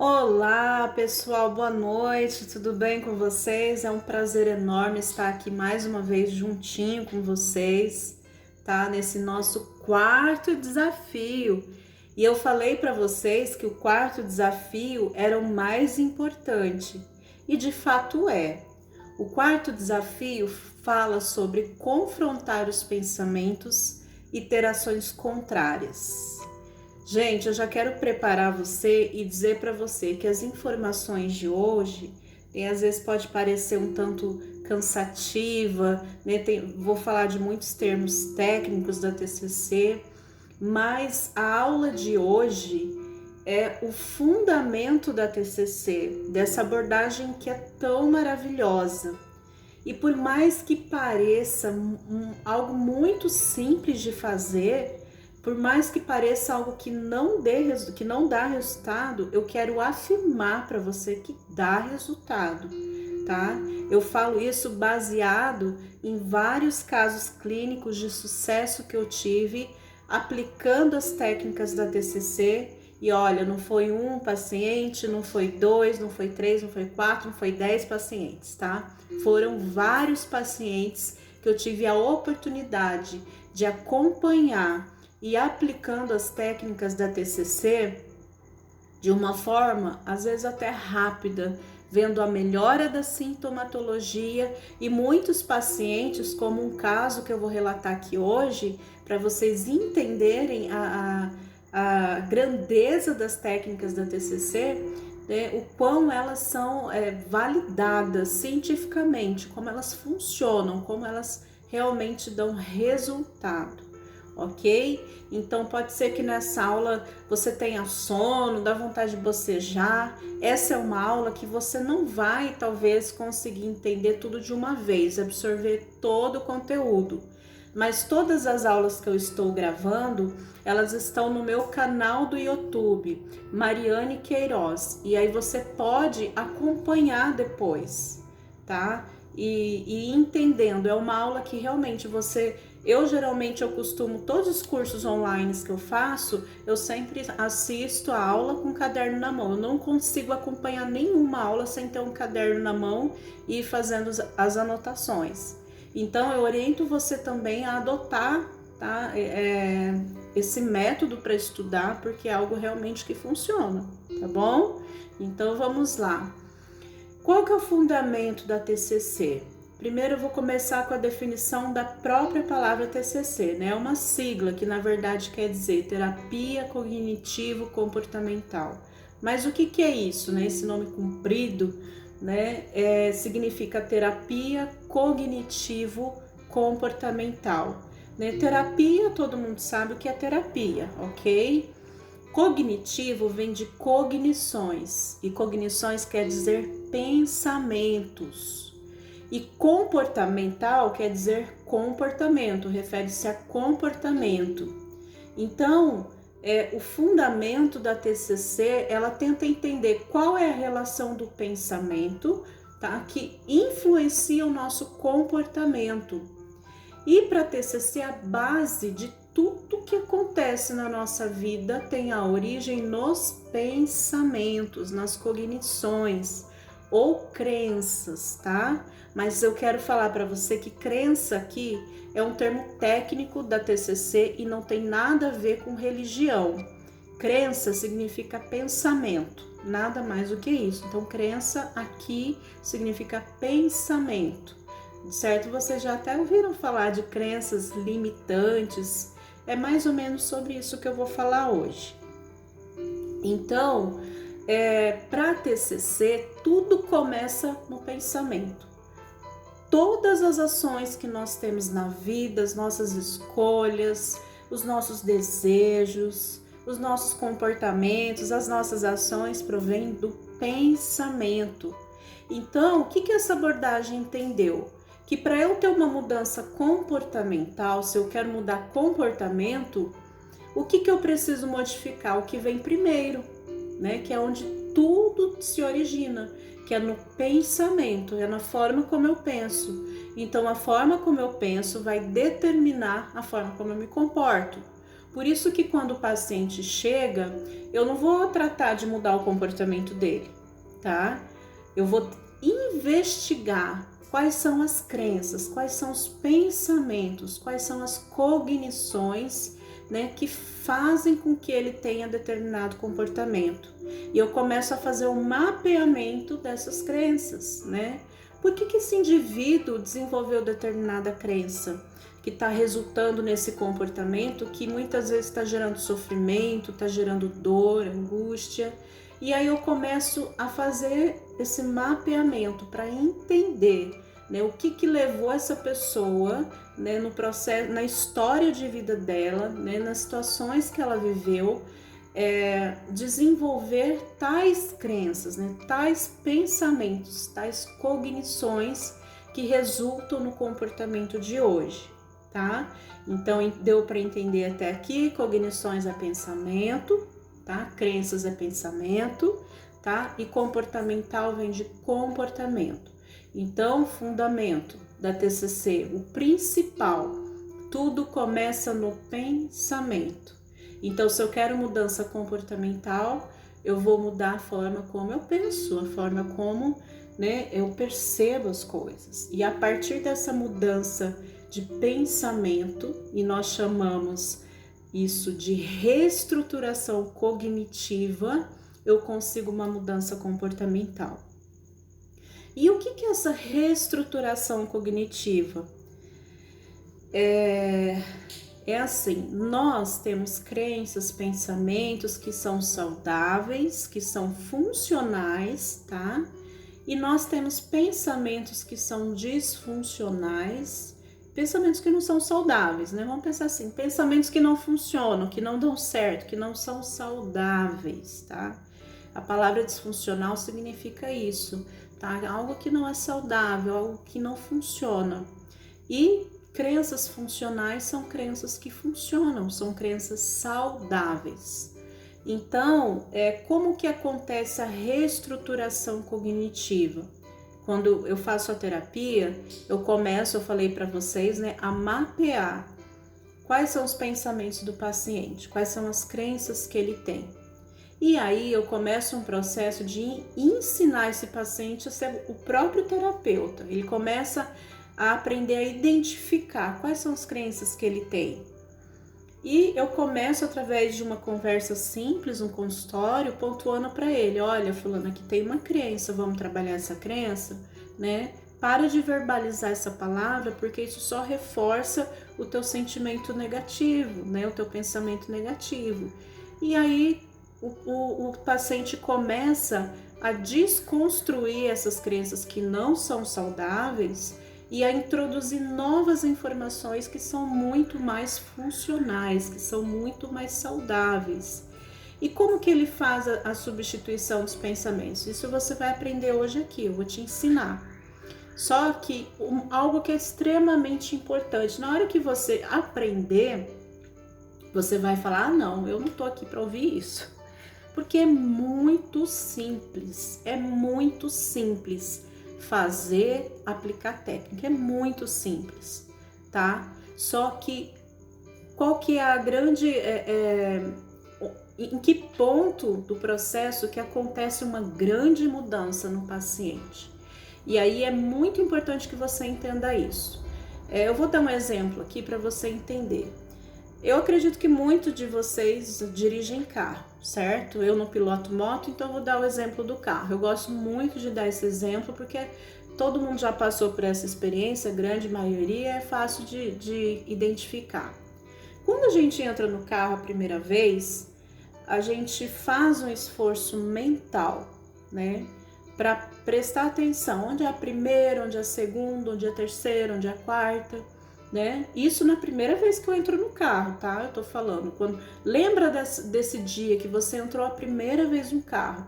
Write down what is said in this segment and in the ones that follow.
Olá, pessoal, boa noite, tudo bem com vocês? É um prazer enorme estar aqui mais uma vez juntinho com vocês, tá? Nesse nosso quarto desafio. E eu falei para vocês que o quarto desafio era o mais importante, e de fato é. O quarto desafio fala sobre confrontar os pensamentos e ter ações contrárias. Gente, eu já quero preparar você e dizer para você que as informações de hoje, às vezes pode parecer um tanto cansativa, né? Vou falar de muitos termos técnicos da TCC, mas a aula de hoje é o fundamento da TCC, dessa abordagem que é tão maravilhosa. E por mais que pareça algo muito simples de fazer, por mais que pareça algo que não dá resultado, eu quero afirmar para você que dá resultado, tá? Eu falo isso baseado em vários casos clínicos de sucesso que eu tive aplicando as técnicas da TCC. E olha, não foi um paciente, não foi dois, não foi três, não foi quatro, não foi 10 pacientes, tá? Foram vários pacientes que eu tive a oportunidade de acompanhar e aplicando as técnicas da TCC de uma forma, às vezes até rápida, vendo a melhora da sintomatologia e muitos pacientes, como um caso que eu vou relatar aqui hoje, para vocês entenderem a grandeza das técnicas da TCC, né, o quão elas são validadas cientificamente, como elas funcionam, como elas realmente dão resultado. Ok? Então pode ser que nessa aula você tenha sono, dá vontade de bocejar. Essa é uma aula que você não vai talvez conseguir entender tudo de uma vez, absorver todo o conteúdo. Mas todas as aulas que eu estou gravando, elas estão no meu canal do YouTube, Mariane Queiroz. E aí você pode acompanhar depois, tá? E entendendo, é uma aula que realmente eu geralmente costumo, todos os cursos online que eu faço, eu sempre assisto a aula com o caderno na mão. Eu não consigo acompanhar nenhuma aula sem ter um caderno na mão e ir fazendo as anotações. Então eu oriento você também a adotar, tá? Esse método para estudar, porque é algo realmente que funciona, tá bom? Então vamos lá. Qual que é o fundamento da TCC? Primeiro eu vou começar com a definição da própria palavra TCC, né? É uma sigla que na verdade quer dizer terapia cognitivo-comportamental. Mas o que é isso, né? Esse nome comprido, né? Significa terapia cognitivo-comportamental. Né? Terapia, todo mundo sabe o que é terapia, ok? Cognitivo vem de cognições, e cognições quer dizer pensamentos. E comportamental quer dizer comportamento, refere-se a comportamento. Então, o fundamento da TCC, ela tenta entender qual é a relação do pensamento, tá, que influencia o nosso comportamento. E para a TCC, a base de tudo que acontece na nossa vida tem a origem nos pensamentos, nas cognições ou crenças, tá? Mas eu quero falar para você que crença aqui é um termo técnico da TCC e não tem nada a ver com religião. Crença significa pensamento, nada mais do que isso. Então, crença aqui significa pensamento. Certo? Vocês já até ouviram falar de crenças limitantes. É mais ou menos sobre isso que eu vou falar hoje. Então, para a TCC, tudo começa no pensamento. Todas as ações que nós temos na vida, as nossas escolhas, os nossos desejos, os nossos comportamentos, as nossas ações provêm do pensamento. Então, o que essa abordagem entendeu? Que para eu ter uma mudança comportamental, se eu quero mudar comportamento, o que eu preciso modificar? O que vem primeiro, né? Que é onde tudo se origina, que é no pensamento, é na forma como eu penso. Então, a forma como eu penso vai determinar a forma como eu me comporto. Por isso que quando o paciente chega, eu não vou tratar de mudar o comportamento dele, tá? Eu vou investigar quais são as crenças, quais são os pensamentos, quais são as cognições, né, que fazem com que ele tenha determinado comportamento. E eu começo a fazer um mapeamento dessas crenças, né? Por que esse indivíduo desenvolveu determinada crença que está resultando nesse comportamento que muitas vezes está gerando sofrimento, está gerando dor, angústia? E aí eu começo a fazer esse mapeamento para entender, né, o que levou essa pessoa, né, no processo, na história de vida dela, né, nas situações que ela viveu, desenvolver tais crenças, né, tais pensamentos, tais cognições que resultam no comportamento de hoje, tá? Então deu para entender até aqui: cognições é pensamento, tá? Crenças é pensamento, tá? E comportamental vem de comportamento. Então, fundamento da TCC, o principal, tudo começa no pensamento. Então, se eu quero mudança comportamental, eu vou mudar a forma como eu penso, a forma como, né, eu percebo as coisas. E a partir dessa mudança de pensamento, e nós chamamos isso de reestruturação cognitiva, eu consigo uma mudança comportamental. E o que é essa reestruturação cognitiva? É assim, nós temos crenças, pensamentos que são saudáveis, que são funcionais, tá? E nós temos pensamentos que são disfuncionais, pensamentos que não são saudáveis, né? Vamos pensar assim, pensamentos que não funcionam, que não dão certo, que não são saudáveis, tá? A palavra disfuncional significa isso, tá? Algo que não é saudável, algo que não funciona. E crenças funcionais são crenças que funcionam, são crenças saudáveis. Então, como que acontece a reestruturação cognitiva? Quando eu faço a terapia, eu falei para vocês, né, a mapear quais são os pensamentos do paciente, quais são as crenças que ele tem. E aí eu começo um processo de ensinar esse paciente a ser o próprio terapeuta. Ele começa a aprender a identificar quais são as crenças que ele tem. E eu começo através de uma conversa simples, um consultório, pontuando para ele: olha, fulano, aqui tem uma crença, vamos trabalhar essa crença, né? Para de verbalizar essa palavra, porque isso só reforça o teu sentimento negativo, né? O teu pensamento negativo. E aí o paciente começa a desconstruir essas crenças que não são saudáveis e a introduzir novas informações que são muito mais funcionais, que são muito mais saudáveis. E como que ele faz a substituição dos pensamentos? Isso você vai aprender hoje aqui, eu vou te ensinar. Só que algo que é extremamente importante, na hora que você aprender, você vai falar: ah, não, eu não tô aqui para ouvir isso. Porque é muito simples fazer, aplicar técnica, é muito simples, tá? Só que qual que é a grande, em que ponto do processo que acontece uma grande mudança no paciente? E aí é muito importante que você entenda isso. Eu vou dar um exemplo aqui para você entender. Eu acredito que muitos de vocês dirigem carro, certo? Eu não piloto moto, então eu vou dar o exemplo do carro. Eu gosto muito de dar esse exemplo porque todo mundo já passou por essa experiência, a grande maioria, é fácil de identificar. Quando a gente entra no carro a primeira vez, a gente faz um esforço mental, né? Para prestar atenção onde é a primeira, onde é a segunda, onde é a terceira, onde é a quarta, né? Isso na primeira vez que eu entro no carro, tá? Eu tô falando, lembra desse dia que você entrou a primeira vez no carro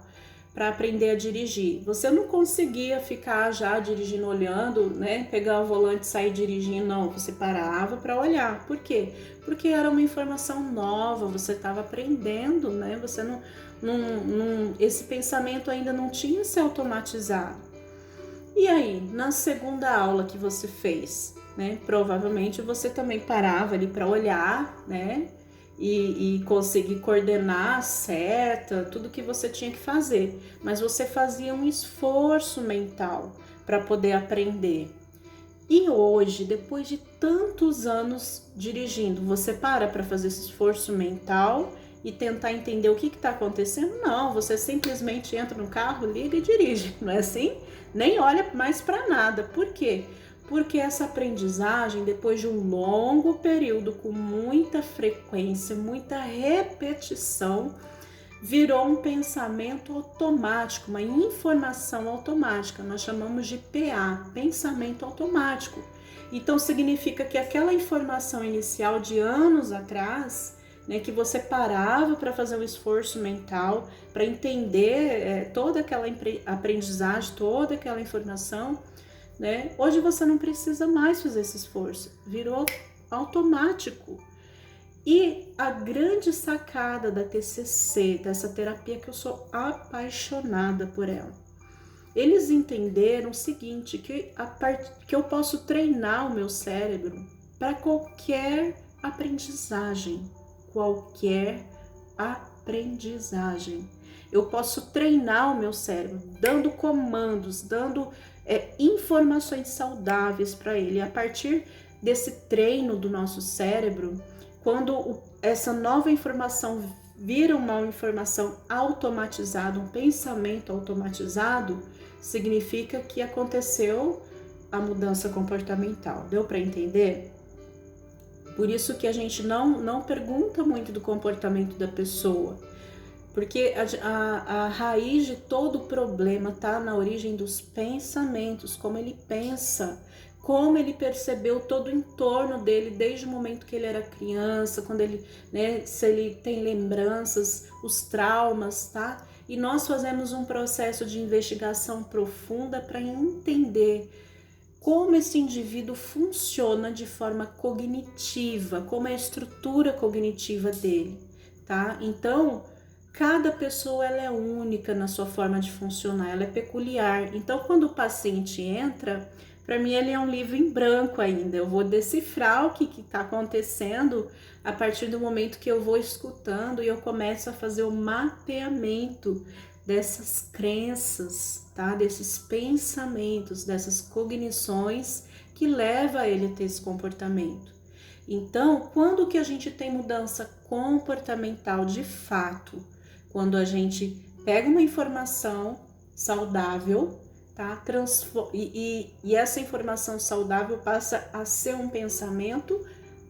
para aprender a dirigir. Você não conseguia ficar já dirigindo, olhando, né? Pegar o volante e sair dirigindo, não. Você parava para olhar. Por quê? Porque era uma informação nova, você estava aprendendo, né? Você esse pensamento ainda não tinha se automatizado. E aí, na segunda aula que você fez, né? Provavelmente você também parava ali para olhar, né? e conseguir coordenar a seta, tudo que você tinha que fazer, mas você fazia um esforço mental para poder aprender. E hoje, depois de tantos anos dirigindo, você para fazer esse esforço mental e tentar entender o que está acontecendo? Não, você simplesmente entra no carro, liga e dirige, não é assim? Nem olha mais para nada. Por quê? Porque essa aprendizagem, depois de um longo período, com muita frequência, muita repetição, virou um pensamento automático, uma informação automática. Nós chamamos de PA, pensamento automático. Então significa que aquela informação inicial de anos atrás, né, que você parava para fazer um esforço mental, para entender toda aquela aprendizagem, toda aquela informação, né, hoje você não precisa mais fazer esse esforço, virou automático. E a grande sacada da TCC, dessa terapia, que eu sou apaixonada por ela, eles entenderam o seguinte, que eu posso treinar o meu cérebro para qualquer aprendizagem, Eu posso treinar o meu cérebro, dando comandos, dando informações saudáveis para ele. A partir desse treino do nosso cérebro, quando essa nova informação vira uma informação automatizada, um pensamento automatizado, significa que aconteceu a mudança comportamental. Deu para entender? Por isso que a gente não pergunta muito do comportamento da pessoa, porque a raiz de todo o problema está na origem dos pensamentos, como ele pensa, como ele percebeu todo o entorno dele desde o momento que ele era criança, quando ele, né, se ele tem lembranças, os traumas, tá? E nós fazemos um processo de investigação profunda para entender como esse indivíduo funciona de forma cognitiva, como é a estrutura cognitiva dele, tá? Então, cada pessoa ela é única na sua forma de funcionar, ela é peculiar. Então, quando o paciente entra, para mim ele é um livro em branco ainda. Eu vou decifrar o que está acontecendo a partir do momento que eu vou escutando e eu começo a fazer o mapeamento dessas crenças, tá? Desses pensamentos, dessas cognições que leva ele a ter esse comportamento. Então, quando que a gente tem mudança comportamental de fato? Quando a gente pega uma informação saudável, tá? E essa informação saudável passa a ser um pensamento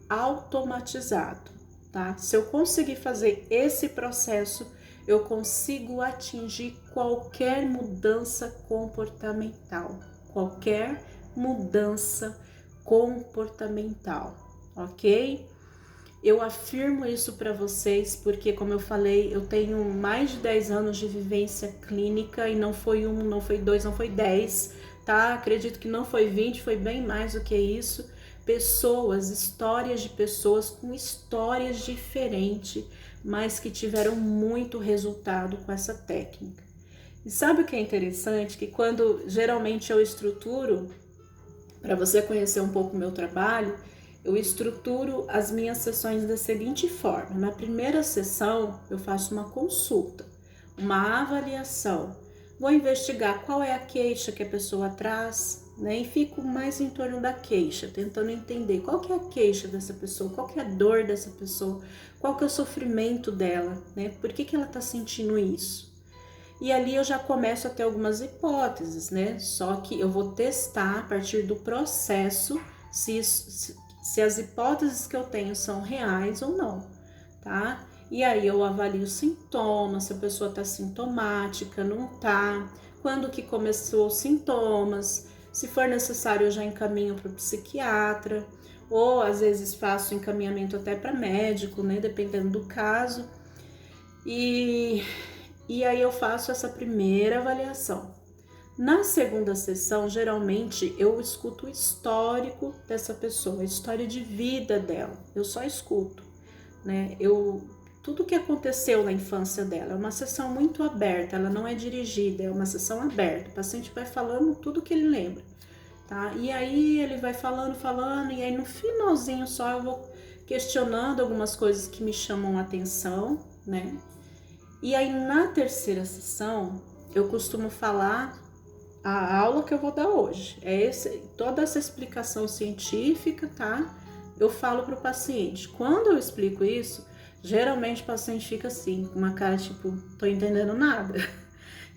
automatizado, tá? Se eu conseguir fazer esse processo, eu consigo atingir qualquer mudança comportamental, ok? Eu afirmo isso para vocês porque, como eu falei, eu tenho mais de 10 anos de vivência clínica e não foi 1, não foi 2, não foi 10, tá? Acredito que não foi 20, foi bem mais do que isso. Pessoas, histórias de pessoas com histórias diferentes, mas que tiveram muito resultado com essa técnica. E sabe o que é interessante? Que quando geralmente eu estruturo, para você conhecer um pouco o meu trabalho, eu estruturo as minhas sessões da seguinte forma. Na primeira sessão, eu faço uma consulta, uma avaliação. Vou investigar qual é a queixa que a pessoa traz, né? E fico mais em torno da queixa, tentando entender qual que é a queixa dessa pessoa, qual que é a dor dessa pessoa, qual que é o sofrimento dela, né? Por que ela está sentindo isso? E ali eu já começo a ter algumas hipóteses, né? Só que eu vou testar a partir do processo se as hipóteses que eu tenho são reais ou não, tá? E aí eu avalio os sintomas, se a pessoa tá sintomática, não tá, quando que começou os sintomas, se for necessário eu já encaminho para o psiquiatra, ou às vezes faço encaminhamento até para médico, né? Dependendo do caso. E aí eu faço essa primeira avaliação. Na segunda sessão, geralmente, eu escuto o histórico dessa pessoa, a história de vida dela. Eu só escuto, né? Tudo que aconteceu na infância dela. É uma sessão muito aberta, ela não é dirigida, é uma sessão aberta. O paciente vai falando tudo que ele lembra, tá? E aí ele vai falando, e aí no finalzinho só eu vou questionando algumas coisas que me chamam a atenção, né? E aí na terceira sessão eu costumo falar a aula que eu vou dar hoje. Toda essa explicação científica, tá? Eu falo para o paciente. Quando eu explico isso, geralmente o paciente fica assim, com uma cara tipo, tô entendendo nada.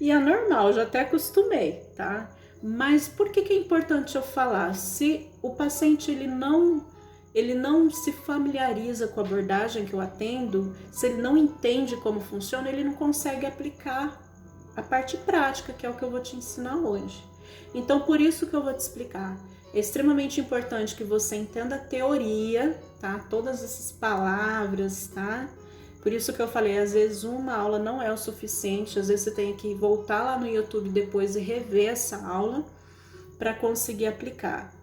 E é normal, já até acostumei, tá? Mas por que é importante eu falar? Se o paciente ele não se familiariza com a abordagem que eu atendo, se ele não entende como funciona, ele não consegue aplicar a parte prática, que é o que eu vou te ensinar hoje. Então, por isso que eu vou te explicar. É extremamente importante que você entenda a teoria, tá? Todas essas palavras, tá? Por isso que eu falei, às vezes uma aula não é o suficiente, às vezes você tem que voltar lá no YouTube depois e rever essa aula para conseguir aplicar.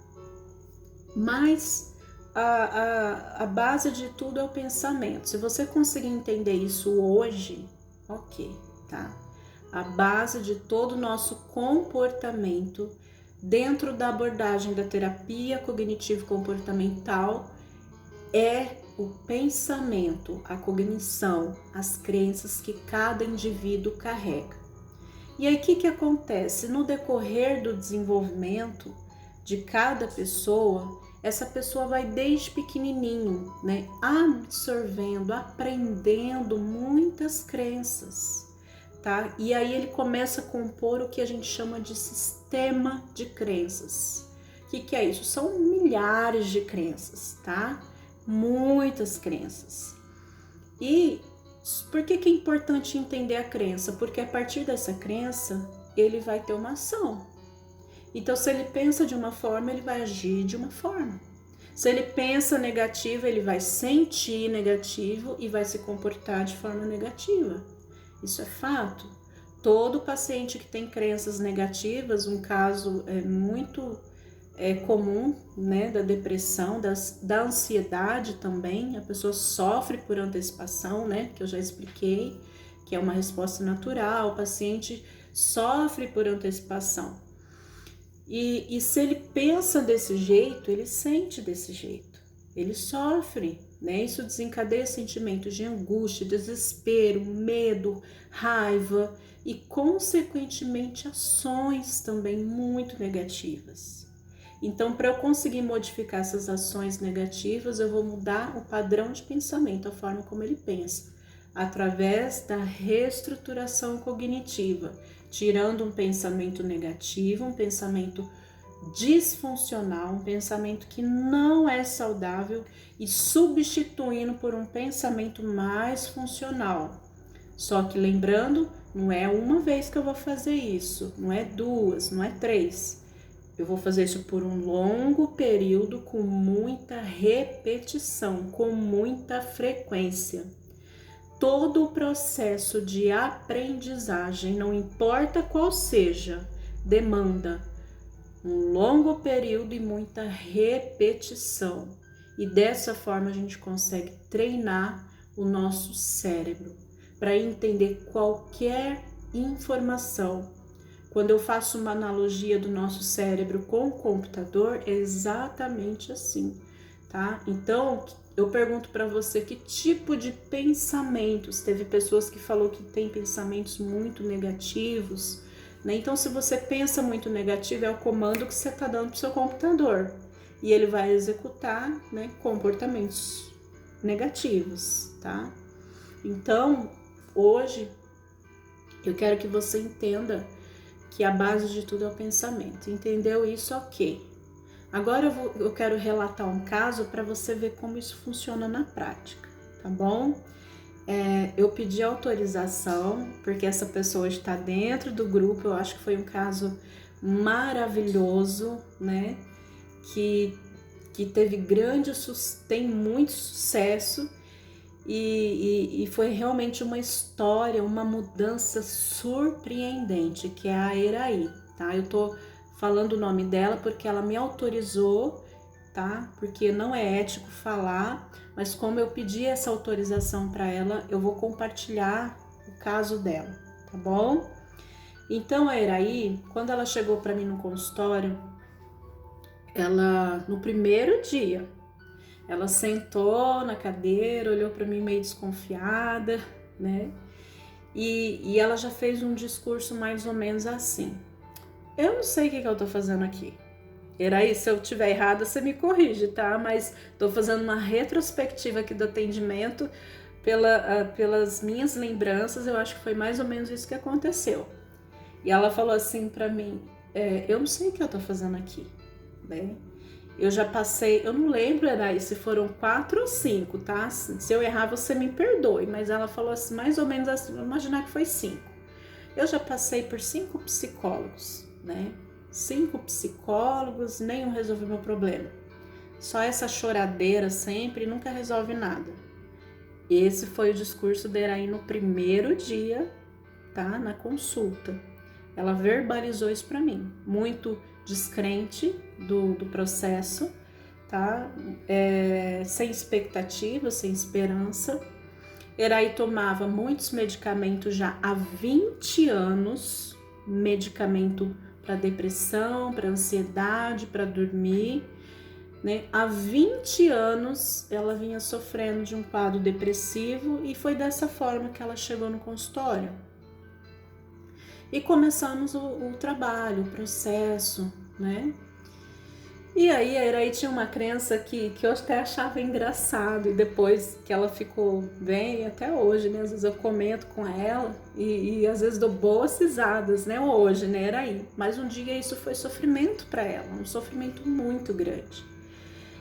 Mas a base de tudo é o pensamento. Se você conseguir entender isso hoje, ok, tá? A base de todo o nosso comportamento dentro da abordagem da terapia cognitivo-comportamental é o pensamento, a cognição, as crenças que cada indivíduo carrega. E aí o que acontece? No decorrer do desenvolvimento de cada pessoa, essa pessoa vai desde pequenininho, né, absorvendo, aprendendo muitas crenças, tá? E aí ele começa a compor o que a gente chama de sistema de crenças. O que é isso? São milhares de crenças, tá? Muitas crenças. E por que é importante entender a crença? Porque a partir dessa crença, ele vai ter uma ação. Então, se ele pensa de uma forma, ele vai agir de uma forma. Se ele pensa negativo, ele vai sentir negativo e vai se comportar de forma negativa. Isso é fato. Todo paciente que tem crenças negativas, um caso muito comum, né, da depressão, da ansiedade também, a pessoa sofre por antecipação, né, que eu já expliquei, que é uma resposta natural, o paciente sofre por antecipação. E se ele pensa desse jeito, ele sente desse jeito, ele sofre, né? Isso desencadeia sentimentos de angústia, desespero, medo, raiva e, consequentemente, ações também muito negativas. Então, para eu conseguir modificar essas ações negativas, eu vou mudar o padrão de pensamento, a forma como ele pensa, através da reestruturação cognitiva, tirando um pensamento negativo, um pensamento disfuncional, um pensamento que não é saudável e substituindo por um pensamento mais funcional. Só que lembrando, não é uma vez que eu vou fazer isso, não é duas, não é três. Eu vou fazer isso por um longo período, com muita repetição, com muita frequência. Todo o processo de aprendizagem, não importa qual seja, demanda um longo período e muita repetição. E dessa forma a gente consegue treinar o nosso cérebro para entender qualquer informação. Quando eu faço uma analogia do nosso cérebro com o computador, é exatamente assim, tá? Então, eu pergunto para você que tipo de pensamentos. Teve pessoas que falou que tem pensamentos muito negativos, né? Então, se você pensa muito negativo, é o comando que você está dando para o seu computador. E ele vai executar, né, comportamentos negativos, tá? Então, hoje, eu quero que você entenda que a base de tudo é o pensamento. Entendeu isso? Ok. Agora eu quero relatar um caso para você ver como isso funciona na prática, tá bom? Eu pedi autorização, porque essa pessoa está dentro do grupo, eu acho que foi um caso maravilhoso, né? Que tem muito sucesso e foi realmente uma história, uma mudança surpreendente, que é a Eraí, tá? Eu tô falando o nome dela porque ela me autorizou, tá? Porque não é ético falar, mas como eu pedi essa autorização para ela, eu vou compartilhar o caso dela, tá bom? Então a Eraí, quando ela chegou para mim no consultório, no primeiro dia, Ela sentou na cadeira, olhou para mim meio desconfiada, né? E ela já fez um discurso mais ou menos assim: eu não sei o que eu tô fazendo aqui. Iraí, se eu tiver errado, você me corrige, tá? Mas tô fazendo uma retrospectiva aqui do atendimento pelas minhas lembranças, eu acho que foi mais ou menos isso que aconteceu. E ela falou assim pra mim: eu não sei o que eu tô fazendo aqui, né? Eu já passei, eu não lembro, Iraí, se foram 4 ou 5, tá? Se eu errar, você me perdoe, mas ela falou assim, mais ou menos assim, vou imaginar que foi 5. Eu já passei por 5 psicólogos, né? 5 psicólogos, nenhum resolveu meu problema. Só essa choradeira sempre nunca resolve nada. Esse foi o discurso da Iraí no primeiro dia, tá? Na consulta. Ela verbalizou isso para mim, muito descrente do processo, tá? Sem expectativa, sem esperança. Iraí tomava muitos medicamentos já há 20 anos, medicamento para depressão, para ansiedade, para dormir, né? Há 20 anos ela vinha sofrendo de um quadro depressivo e foi dessa forma que ela chegou no consultório. E começamos o trabalho, o processo, né? E aí a Iraí tinha uma crença que eu até achava engraçado, e depois que ela ficou bem, até hoje, né? Às vezes eu comento com ela e às vezes dou boas risadas, né? Hoje, né, Iraí? Mas um dia isso foi sofrimento para ela, um sofrimento muito grande.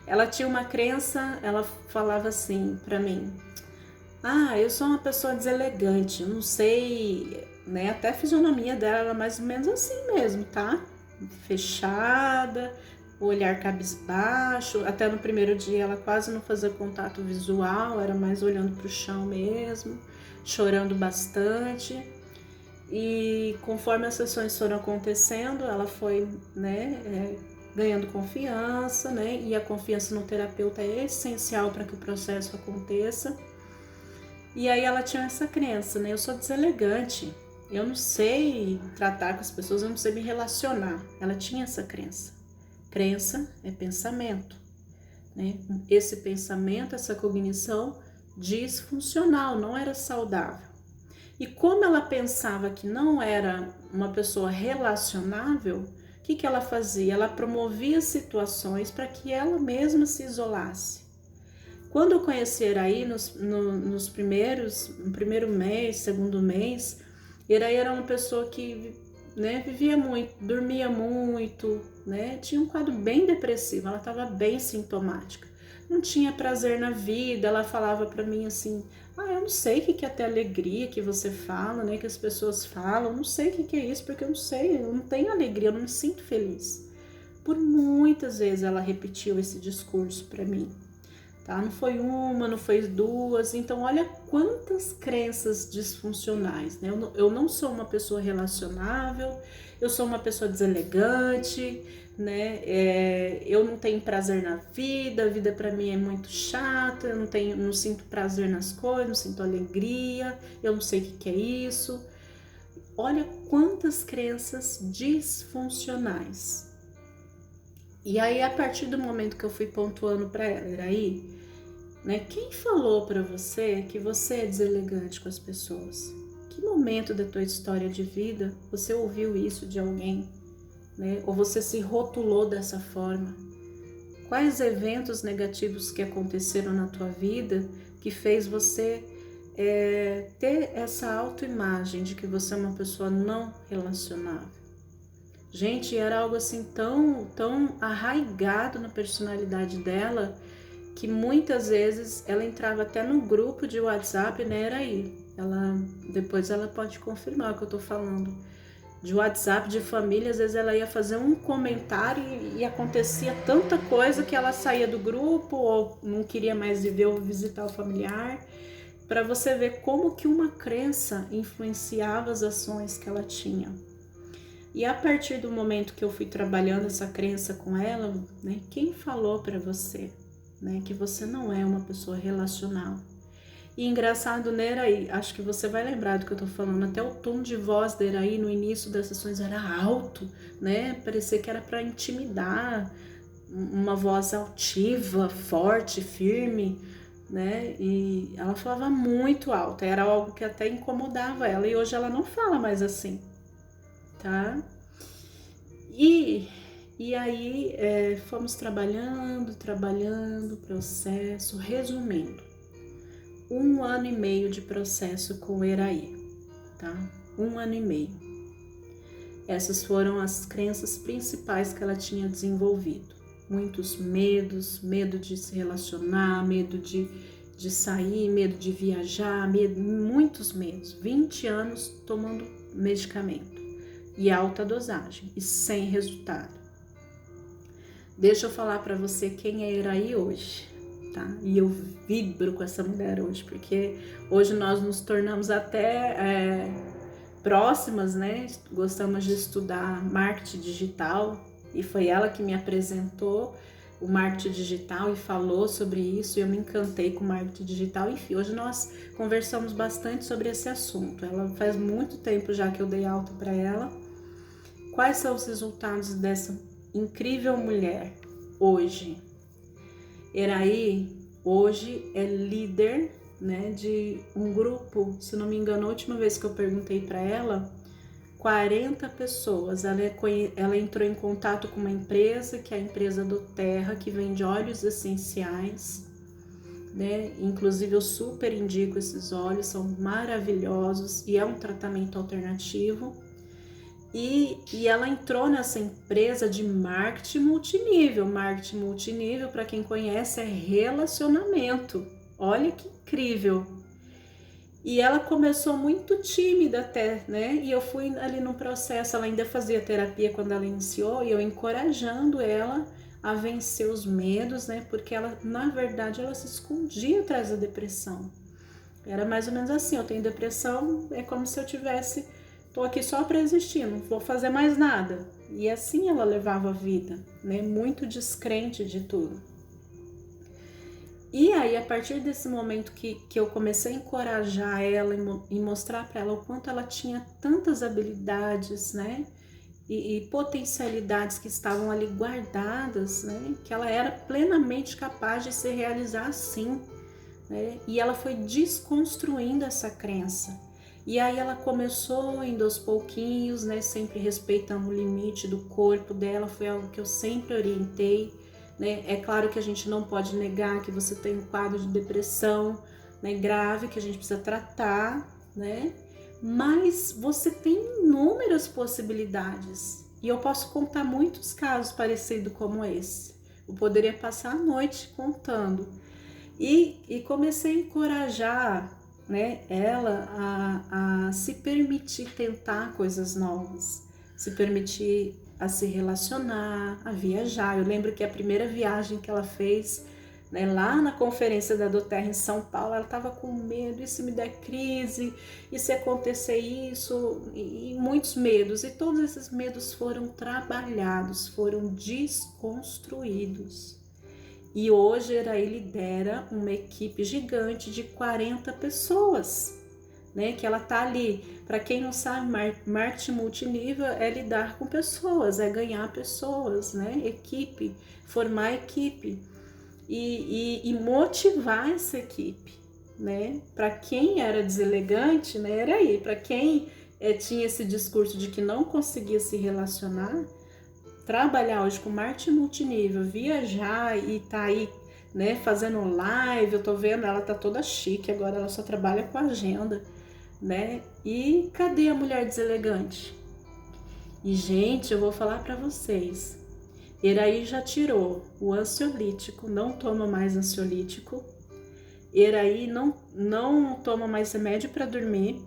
Ela tinha uma crença, ela falava assim para mim: ah, eu sou uma pessoa deselegante, não sei, né? Até a fisionomia dela era mais ou menos assim mesmo, tá? Fechada, o olhar cabisbaixo. Até no primeiro dia ela quase não fazia contato visual, era mais olhando para o chão mesmo, chorando bastante. E conforme as sessões foram acontecendo, ela foi, né, ganhando confiança, né? E a confiança no terapeuta é essencial para que o processo aconteça. E aí ela tinha essa crença, né? Eu sou deselegante, eu não sei tratar com as pessoas, eu não sei me relacionar. Ela tinha essa crença. Crença é pensamento, né? Esse pensamento, essa cognição disfuncional, não era saudável. E como ela pensava que não era uma pessoa relacionável, o que ela fazia? Ela promovia situações para que ela mesma se isolasse. Quando eu conheci Iraí, no primeiro mês, segundo mês, Iraí era uma pessoa que, né, vivia muito, dormia muito, né, tinha um quadro bem depressivo, ela estava bem sintomática, não tinha prazer na vida. Ela falava para mim assim: ah, eu não sei o que é ter alegria que você fala, né, que as pessoas falam, eu não sei o que é isso, porque eu não sei, eu não tenho alegria, eu não me sinto feliz. Por muitas vezes ela repetiu esse discurso para mim. Tá? Não foi uma, não foi duas. Então, olha quantas crenças disfuncionais, né? Eu não sou uma pessoa relacionável, eu sou uma pessoa deselegante, né? Eu não tenho prazer na vida, a vida para mim é muito chata, eu não sinto prazer nas coisas, não sinto alegria, eu não sei o que é isso. Olha quantas crenças disfuncionais. E aí, a partir do momento que eu fui pontuando para ela, Iraí, né, quem falou para você que você é deselegante com as pessoas? Que momento da tua história de vida você ouviu isso de alguém, né? Ou você se rotulou dessa forma? Quais eventos negativos que aconteceram na tua vida que fez você ter essa autoimagem de que você é uma pessoa não relacionável? Gente, era algo assim tão arraigado na personalidade dela que muitas vezes ela entrava até no grupo de WhatsApp, né, Iraí? Depois ela pode confirmar o que eu tô falando. De WhatsApp, de família, às vezes ela ia fazer um comentário e acontecia tanta coisa que ela saía do grupo ou não queria mais viver ou visitar o familiar. Para você ver como que uma crença influenciava as ações que ela tinha. E a partir do momento que eu fui trabalhando essa crença com ela, né, quem falou para você, né, que você não é uma pessoa relacional? E engraçado, né, Iraí, acho que você vai lembrar do que eu tô falando, até o tom de voz da Iraí no início das sessões era alto, né, parecia que era para intimidar, uma voz altiva, forte, firme, né? E ela falava muito alto, era algo que até incomodava ela, e hoje ela não fala mais assim, tá? E aí fomos trabalhando, processo, resumindo, 1 ano e meio de processo com o Eraí, tá? 1 ano e meio. Essas foram as crenças principais que ela tinha desenvolvido. Muitos medos, medo de se relacionar, medo de sair, medo de viajar, muitos medos. 20 anos tomando medicamento e alta dosagem e sem resultado. Deixa eu falar para você quem é Eraí hoje, tá? E eu vibro com essa mulher hoje, porque hoje nós nos tornamos até próximas, né? Gostamos de estudar marketing digital e foi ela que me apresentou o marketing digital e falou sobre isso, e eu me encantei com o marketing digital. Enfim, hoje nós conversamos bastante sobre esse assunto. Ela faz muito tempo já que eu dei alta para ela. Quais são os resultados dessa incrível mulher hoje? Eraí hoje é líder, né, de um grupo, se não me engano, a última vez que eu perguntei para ela, 40 pessoas. Ela entrou em contato com uma empresa, que é a empresa do Terra, que vende óleos essenciais, né? Inclusive eu super indico esses óleos, são maravilhosos e é um tratamento alternativo. E ela entrou nessa empresa de marketing multinível. Marketing multinível, para quem conhece, é relacionamento. Olha que incrível. E ela começou muito tímida até, né? E eu fui ali no processo, ela ainda fazia terapia quando ela iniciou, e eu encorajando ela a vencer os medos, né? Porque ela, na verdade, ela se escondia atrás da depressão. Era mais ou menos assim, eu tenho depressão, é como se eu tô aqui só para existir, não vou fazer mais nada. E assim ela levava a vida, né? Muito descrente de tudo. E aí, a partir desse momento que eu comecei a encorajar ela e mostrar para ela o quanto ela tinha tantas habilidades, né? E potencialidades que estavam ali guardadas, né? Que ela era plenamente capaz de se realizar sim, né? E ela foi desconstruindo essa crença. E aí ela começou indo aos pouquinhos, né? Sempre respeitando o limite do corpo dela, foi algo que eu sempre orientei. Né? É claro que a gente não pode negar que você tem um quadro de depressão, né, grave, que a gente precisa tratar, né? Mas você tem inúmeras possibilidades. E eu posso contar muitos casos parecidos como esse. Eu poderia passar a noite contando. E comecei a encorajar, né, ela a se permitir tentar coisas novas, se permitir a se relacionar, a viajar. Eu lembro que a primeira viagem que ela fez, né, lá na conferência da doTERRA em São Paulo, ela estava com medo, e se me der crise, e se acontecer isso, e muitos medos. E todos esses medos foram trabalhados, foram desconstruídos. E hoje Eraí lidera uma equipe gigante de 40 pessoas, né? Que ela tá ali. Para quem não sabe, marketing multinível é lidar com pessoas, é ganhar pessoas, né? Equipe, formar equipe e motivar essa equipe, né? Para quem era deselegante, né? Eraí. Para quem tinha esse discurso de que não conseguia se relacionar, trabalhar hoje com marketing multinível, viajar e tá aí, né, fazendo live, eu tô vendo, ela tá toda chique, agora ela só trabalha com agenda, né? E cadê a mulher deselegante? E, gente, eu vou falar para vocês, Eraí já tirou o ansiolítico, não toma mais ansiolítico, Eraí não toma mais remédio para dormir,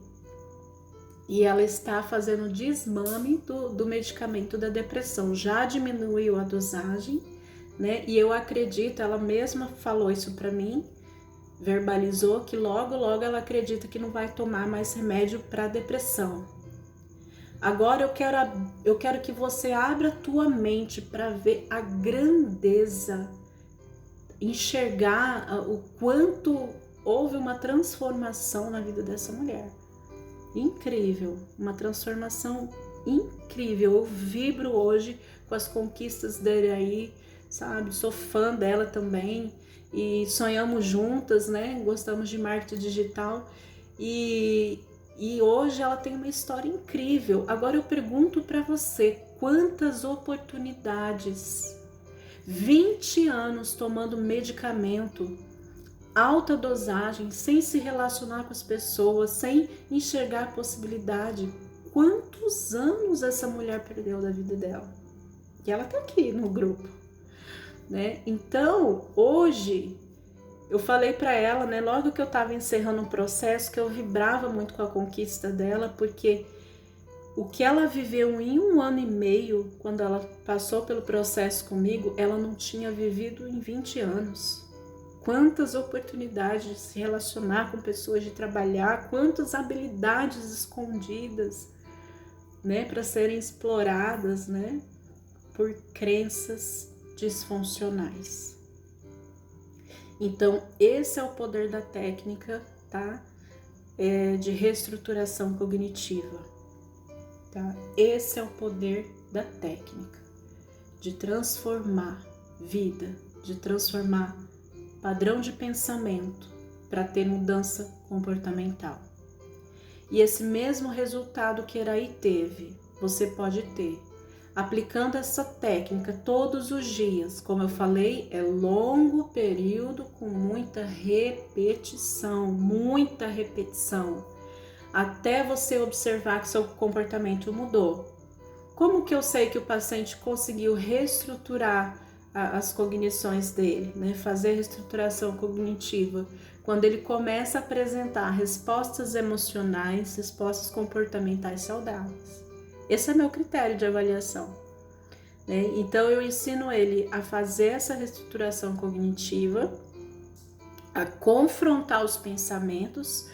e ela está fazendo desmame do medicamento da depressão. Já diminuiu a dosagem, né? E eu acredito, ela mesma falou isso para mim, verbalizou que logo ela acredita que não vai tomar mais remédio para depressão. Agora eu quero que você abra a tua mente para ver a grandeza, enxergar o quanto houve uma transformação na vida dessa mulher. Incrível, uma transformação incrível. Eu vibro hoje com as conquistas da Eraí, sabe? Sou fã dela também e sonhamos juntas, né? Gostamos de marketing digital e hoje ela tem uma história incrível. Agora eu pergunto para você, quantas oportunidades? 20 anos tomando medicamento, alta dosagem, sem se relacionar com as pessoas, sem enxergar possibilidade. Quantos anos essa mulher perdeu da vida dela? E ela tá aqui no grupo, né? Então, hoje, eu falei para ela, né, logo que eu tava encerrando um processo, que eu vibrava muito com a conquista dela, porque o que ela viveu em 1 ano e meio, quando ela passou pelo processo comigo, ela não tinha vivido em 20 anos. Quantas oportunidades de se relacionar com pessoas, de trabalhar, quantas habilidades escondidas, né, para serem exploradas, né, por crenças disfuncionais. Então, esse é o poder da técnica, tá? De reestruturação cognitiva, tá? Esse é o poder da técnica, de transformar vida, de transformar padrão de pensamento para ter mudança comportamental. E esse mesmo resultado que Eraí teve, você pode ter aplicando essa técnica todos os dias. Como eu falei, é longo período com muita repetição, até você observar que seu comportamento mudou. Como que eu sei que o paciente conseguiu reestruturar as cognições dele, né? Fazer reestruturação cognitiva? Quando ele começa a apresentar respostas emocionais, respostas comportamentais saudáveis. Esse é meu critério de avaliação, né? Então eu ensino ele a fazer essa reestruturação cognitiva, a confrontar os pensamentos,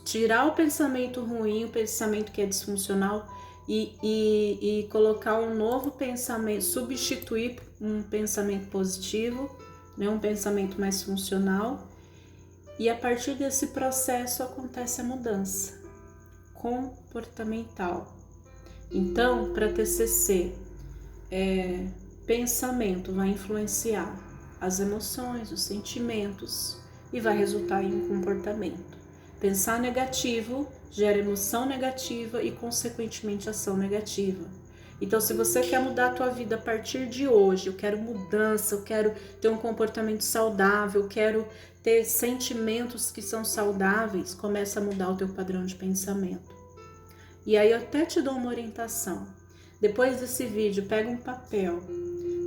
tirar o pensamento ruim, o pensamento que é disfuncional e colocar um novo pensamento, substituir um pensamento positivo, né, um pensamento mais funcional. E a partir desse processo acontece a mudança comportamental. Então, para TCC, pensamento vai influenciar as emoções, os sentimentos e vai resultar em um comportamento. Pensar negativo gera emoção negativa e, consequentemente, ação negativa. Então, se você quer mudar a tua vida a partir de hoje, eu quero mudança, eu quero ter um comportamento saudável, eu quero ter sentimentos que são saudáveis, começa a mudar o teu padrão de pensamento. E aí eu até te dou uma orientação. Depois desse vídeo, pega um papel,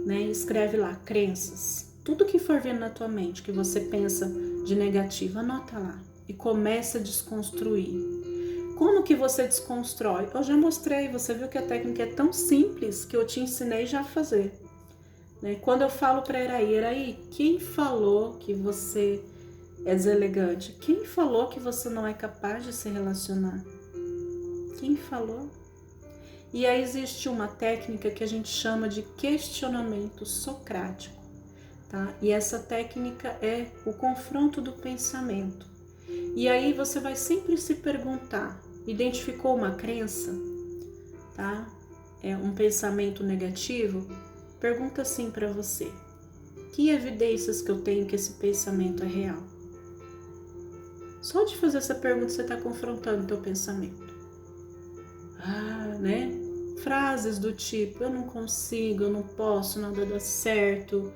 né, e escreve lá, crenças. Tudo que for vindo na tua mente, que você pensa de negativo, anota lá e começa a desconstruir. Como que você desconstrói? Eu já mostrei, você viu que a técnica é tão simples que eu te ensinei já a fazer. Né? Quando eu falo para Eraí, quem falou que você é deselegante? Quem falou que você não é capaz de se relacionar? Quem falou? E aí existe uma técnica que a gente chama de questionamento socrático, tá? E essa técnica é o confronto do pensamento. E aí você vai sempre se perguntar, identificou uma crença, tá? É um pensamento negativo? Pergunta assim para você: que evidências que eu tenho que esse pensamento é real? Só de fazer essa pergunta você está confrontando o teu pensamento. Né? Frases do tipo, eu não consigo, eu não posso, nada dá certo,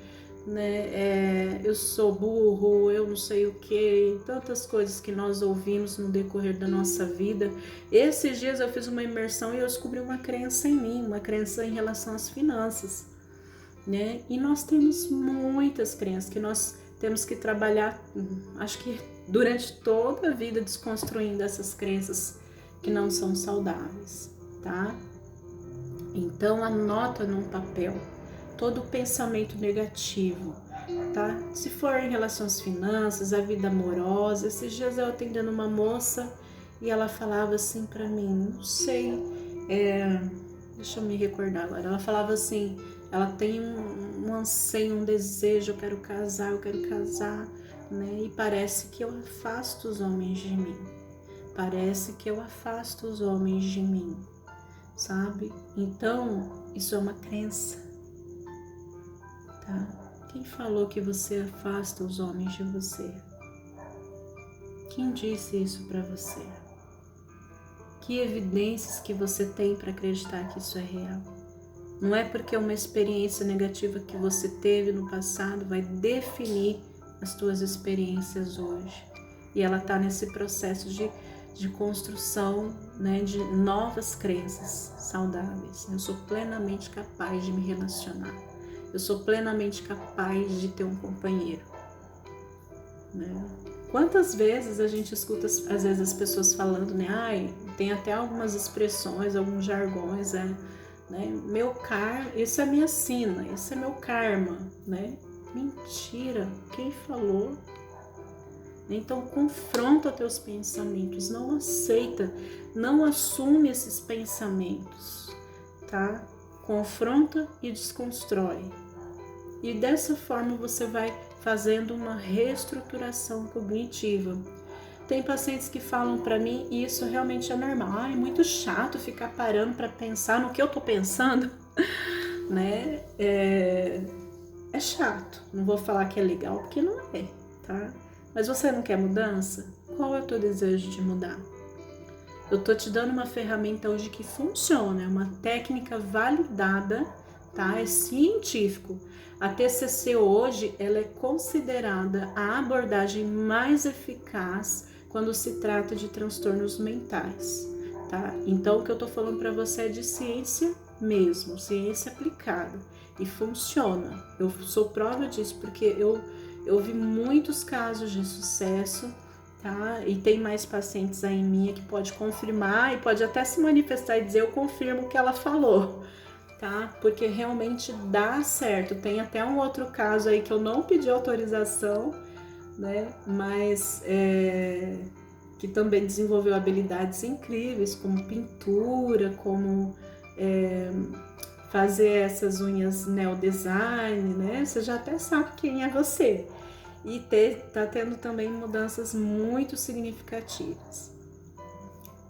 né? Eu sou burro, eu não sei o que, tantas coisas que nós ouvimos no decorrer da nossa vida. Esses dias eu fiz uma imersão e eu descobri uma crença em mim, uma crença em relação às finanças, né? E nós temos muitas crenças que nós temos que trabalhar, acho que durante toda a vida, desconstruindo essas crenças que não são saudáveis, tá? Então anota num papel todo o pensamento negativo, tá? Se for em relação às finanças, à vida amorosa. Esses dias eu atendendo uma moça e ela falava assim pra mim, não sei, deixa eu me recordar agora. Ela falava assim, ela tem um anseio, um desejo, eu quero casar, né? E parece que eu afasto os homens de mim. Parece que eu afasto os homens de mim, sabe? Então, isso é uma crença, tá? Quem falou que você afasta os homens de você? Quem disse isso para você? Que evidências que você tem para acreditar que isso é real? Não é porque uma experiência negativa que você teve no passado vai definir as tuas experiências hoje. E ela está nesse processo de construção, né, de novas crenças saudáveis. Eu sou plenamente capaz de me relacionar. Eu sou plenamente capaz de ter um companheiro, né? Quantas vezes a gente escuta, às vezes, as pessoas falando, né? Ai, tem até algumas expressões, alguns jargões, né? Meu karma, isso é minha sina, isso é meu karma, né? Mentira, quem falou? Então confronta teus pensamentos, não aceita, não assume esses pensamentos, tá? Confronta e desconstrói. E dessa forma você vai fazendo uma reestruturação cognitiva. Tem pacientes que falam para mim, e isso realmente é normal, é muito chato ficar parando para pensar no que eu tô pensando, né? É chato, não vou falar que é legal, porque não é, tá? Mas você não quer mudança? Qual é o teu desejo de mudar? Eu tô te dando uma ferramenta hoje que funciona, é uma técnica validada, tá? É científico. A TCC hoje, ela é considerada a abordagem mais eficaz quando se trata de transtornos mentais, tá? Então, o que eu tô falando para você é de ciência mesmo, ciência aplicada, e funciona. Eu sou prova disso, porque eu vi muitos casos de sucesso, tá? E tem mais pacientes aí minha que pode confirmar e pode até se manifestar e dizer eu confirmo o que ela falou, tá? Porque realmente dá certo. Tem até um outro caso aí que eu não pedi autorização, né? Mas que também desenvolveu habilidades incríveis, como pintura, como fazer essas unhas neodesign, né? Você já até sabe quem é você. E tá tendo também mudanças muito significativas.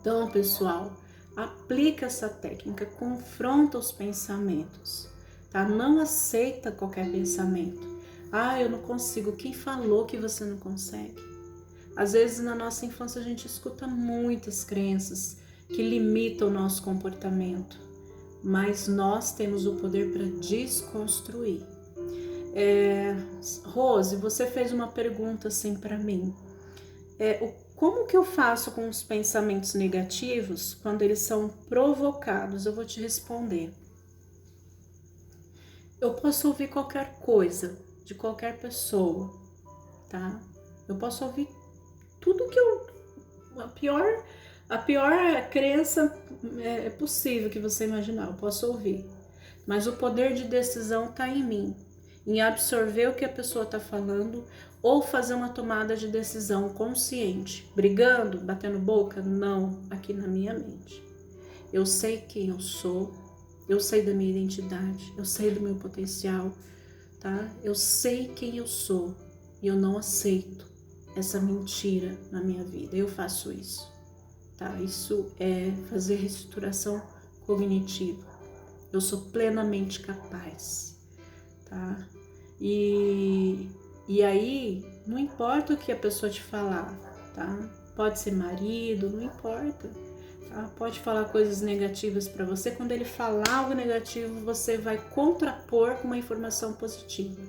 Então, pessoal, aplica essa técnica, confronta os pensamentos, tá? Não aceita qualquer pensamento. Ah, eu não consigo. Quem falou que você não consegue? Às vezes, na nossa infância, a gente escuta muitas crenças que limitam o nosso comportamento, mas nós temos o poder para desconstruir. Rose, você fez uma pergunta assim para mim. Como que eu faço com os pensamentos negativos quando eles são provocados? Eu vou te responder. Eu posso ouvir qualquer coisa de qualquer pessoa, tá? Eu posso ouvir tudo que a pior crença é possível que você imaginar, eu posso ouvir. Mas o poder de decisão está em mim, em absorver o que a pessoa está falando ou fazer uma tomada de decisão consciente. Brigando, batendo boca? Não, aqui na minha mente. Eu sei quem eu sou, eu sei da minha identidade, eu sei do meu potencial, tá? Eu sei quem eu sou e eu não aceito essa mentira na minha vida. Eu faço isso, tá? Isso é fazer reestruturação cognitiva. Eu sou plenamente capaz, tá? E aí, não importa o que a pessoa te falar, tá? Pode ser marido, não importa, tá? Pode falar coisas negativas para você. Quando ele falar algo negativo, você vai contrapor com uma informação positiva.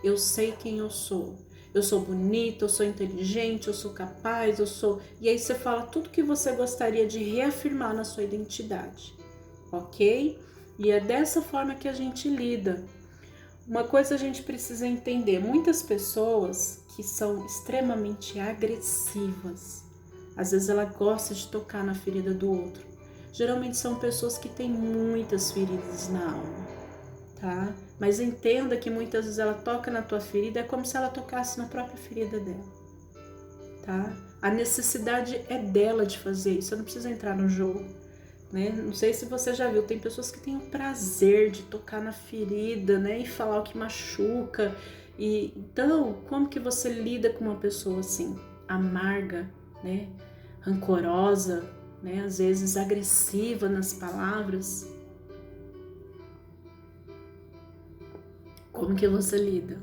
Eu sei quem eu sou. Eu sou bonita, eu sou inteligente, eu sou capaz, eu sou... E aí você fala tudo que você gostaria de reafirmar na sua identidade, ok? E é dessa forma que a gente lida. Uma coisa a gente precisa entender, muitas pessoas que são extremamente agressivas, às vezes ela gosta de tocar na ferida do outro. Geralmente são pessoas que têm muitas feridas na alma, tá? Mas entenda que muitas vezes ela toca na tua ferida, é como se ela tocasse na própria ferida dela, tá? A necessidade é dela de fazer isso, você não precisa entrar no jogo, né? Não sei se você já viu, tem pessoas que têm o prazer de tocar na ferida, né? E falar o que machuca. Então, como que você lida com uma pessoa assim, amarga, né? Rancorosa, né? Às vezes agressiva nas palavras? Como que você lida?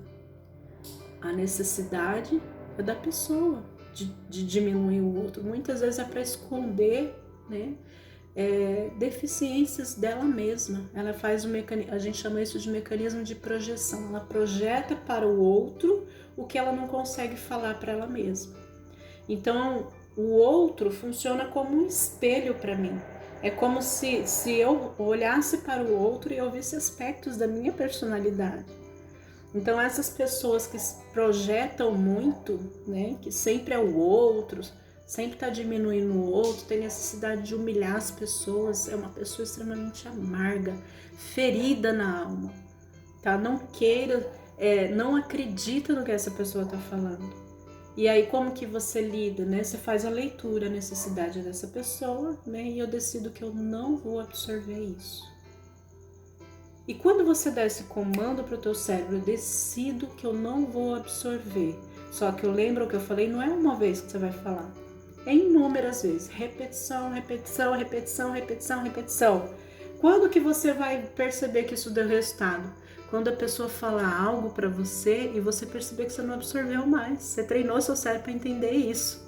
A necessidade é da pessoa de diminuir o outro. Muitas vezes é para esconder, né, deficiências dela mesma. Ela faz a gente chama isso de mecanismo de projeção. Ela projeta para o outro o que ela não consegue falar para ela mesma. Então, o outro funciona como um espelho para mim. É como se eu olhasse para o outro e eu visse aspectos da minha personalidade. Então, essas pessoas que projetam muito, né, que sempre é o outro, sempre está diminuindo o outro, tem necessidade de humilhar as pessoas, é uma pessoa extremamente amarga, ferida na alma, tá? Não queira, não acredita no que essa pessoa está falando. E aí, como que você lida, né? Você faz a leitura, a necessidade dessa pessoa, né? E eu decido que eu não vou absorver isso. E quando você dá esse comando para o teu cérebro, eu decido que eu não vou absorver. Só que eu lembro o que eu falei, não é uma vez que você vai falar. É inúmeras vezes. Repetição, repetição, repetição, repetição, repetição. Quando que você vai perceber que isso deu resultado? Quando a pessoa falar algo para você e você perceber que você não absorveu mais. Você treinou seu cérebro para entender isso.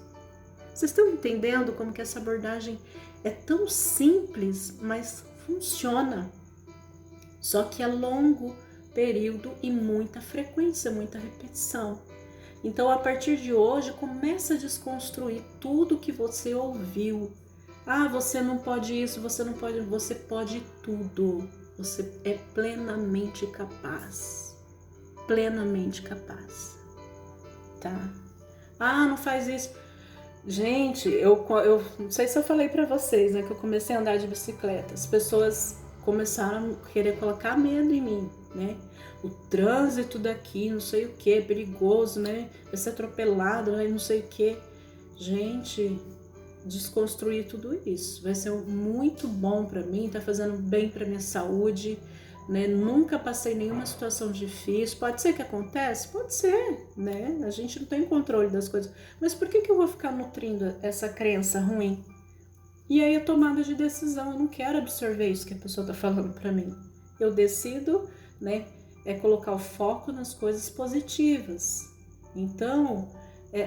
Vocês estão entendendo como que essa abordagem é tão simples, mas funciona? Só que é longo período e muita frequência, muita repetição. Então, a partir de hoje, começa a desconstruir tudo que você ouviu. Ah, você não pode isso, você não pode, você pode tudo. Você é plenamente capaz. Plenamente capaz. Tá? Ah, não faz isso. Gente, eu não sei se eu falei pra vocês, né, que eu comecei a andar de bicicleta. As pessoas começaram a querer colocar medo em mim, né? O trânsito daqui, não sei o que, é perigoso, né? Vai ser atropelado, né? Não sei o que. Gente, desconstruir tudo isso vai ser muito bom para mim, tá fazendo bem para minha saúde, né? Nunca passei nenhuma situação difícil. Pode ser que aconteça? Pode ser, né? A gente não tem controle das coisas. Mas por que eu vou ficar nutrindo essa crença ruim? E aí a tomada de decisão, eu não quero absorver isso que a pessoa tá falando para mim. Eu decido, né, colocar o foco nas coisas positivas. Então,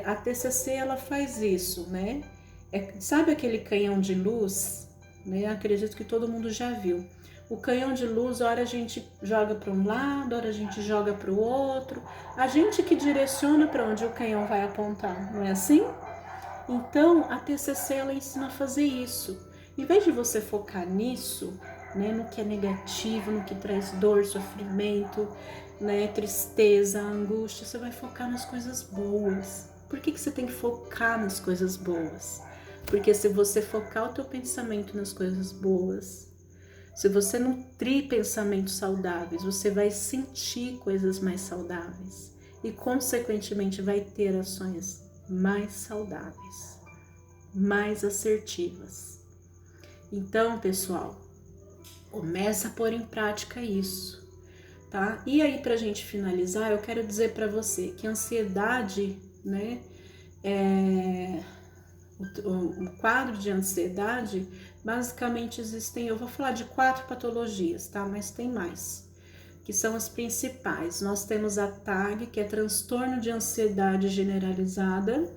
a TCC ela faz isso, né? Sabe aquele canhão de luz? Né? Acredito que todo mundo já viu. O canhão de luz, hora a gente joga para um lado, hora a gente joga para o outro. A gente que direciona para onde o canhão vai apontar, não é assim? Então, a TCC ela ensina a fazer isso. Em vez de você focar nisso, né, no que é negativo, no que traz dor, sofrimento, né, tristeza, angústia, você vai focar nas coisas boas. Por que você tem que focar nas coisas boas? Porque se você focar o teu pensamento nas coisas boas, se você nutrir pensamentos saudáveis, você vai sentir coisas mais saudáveis e, consequentemente, vai ter ações mais saudáveis, mais assertivas. Então, pessoal, começa a pôr em prática isso, tá? E aí, pra gente finalizar, eu quero dizer para você que a ansiedade, né, o quadro de ansiedade, basicamente eu vou falar de 4 patologias, tá? Mas tem mais, que são as principais. Nós temos a TAG, que é transtorno de ansiedade generalizada,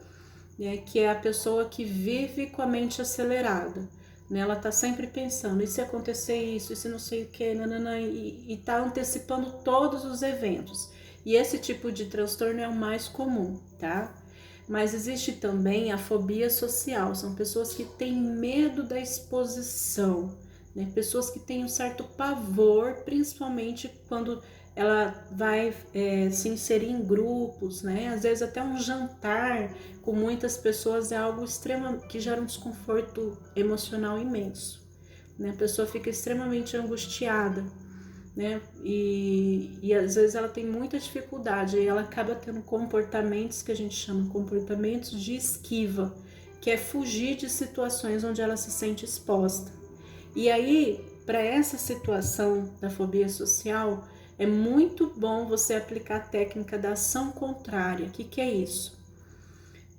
né, que é a pessoa que vive com a mente acelerada, né? Ela tá sempre pensando, e se acontecer isso, e se não sei o que, nanana, e tá antecipando todos os eventos. E esse tipo de transtorno é o mais comum, tá? Mas existe também a fobia social, são pessoas que têm medo da exposição, né? Pessoas que têm um certo pavor, principalmente quando ela vai se inserir em grupos, né? Às vezes até um jantar com muitas pessoas é algo que gera um desconforto emocional imenso, né? A pessoa fica extremamente angustiada, né? E às vezes ela tem muita dificuldade e ela acaba tendo comportamentos que a gente chama comportamentos de esquiva, que é fugir de situações onde ela se sente exposta. E aí, para essa situação da fobia social, é muito bom você aplicar a técnica da ação contrária. O que é isso?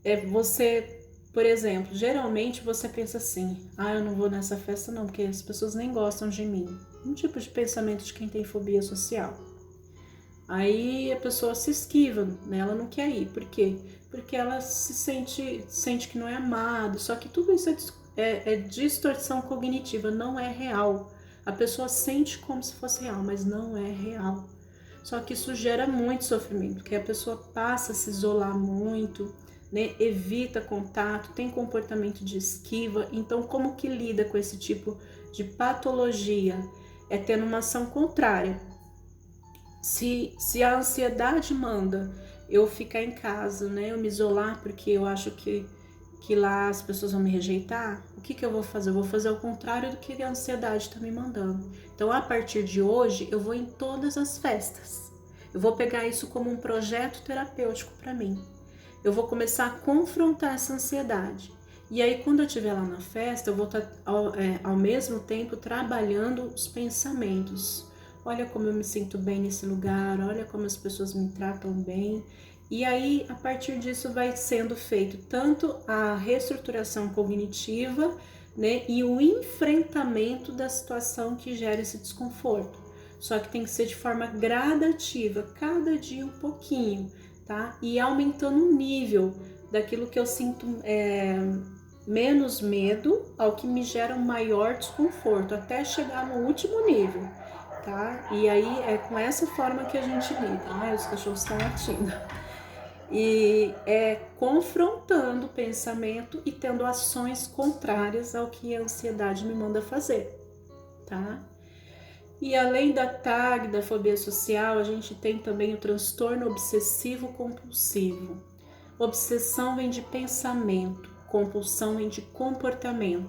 É você, por exemplo, geralmente você pensa assim, eu não vou nessa festa não, porque as pessoas nem gostam de mim. Um tipo de pensamento de quem tem fobia social. Aí a pessoa se esquiva, né? Ela não quer ir. Por quê? Porque ela sente que não é amado. Só que tudo isso é distorção cognitiva, não é real. A pessoa sente como se fosse real, mas não é real. Só que isso gera muito sofrimento, porque a pessoa passa a se isolar muito, né? Evita contato, tem comportamento de esquiva. Então, como que lida com esse tipo de patologia? É tendo uma ação contrária. Se a ansiedade manda eu ficar em casa, né? Eu me isolar porque eu acho que lá as pessoas vão me rejeitar, o que eu vou fazer? Eu vou fazer o contrário do que a ansiedade está me mandando. Então, a partir de hoje, eu vou em todas as festas. Eu vou pegar isso como um projeto terapêutico para mim. Eu vou começar a confrontar essa ansiedade. E aí, quando eu estiver lá na festa, eu vou estar ao mesmo tempo trabalhando os pensamentos. Olha como eu me sinto bem nesse lugar, olha como as pessoas me tratam bem. E aí, a partir disso, vai sendo feito tanto a reestruturação cognitiva, né, e o enfrentamento da situação que gera esse desconforto. Só que tem que ser de forma gradativa, cada dia um pouquinho, tá? E aumentando o nível daquilo que eu sinto menos medo ao que me gera um maior desconforto, até chegar no último nível, tá? E aí é com essa forma que a gente lida. Ai, os cachorros estão latindo. E é confrontando o pensamento e tendo ações contrárias ao que a ansiedade me manda fazer, tá? E além da TAG, da fobia social, a gente tem também o transtorno obsessivo compulsivo. Obsessão vem de pensamento, compulsão vem de comportamento.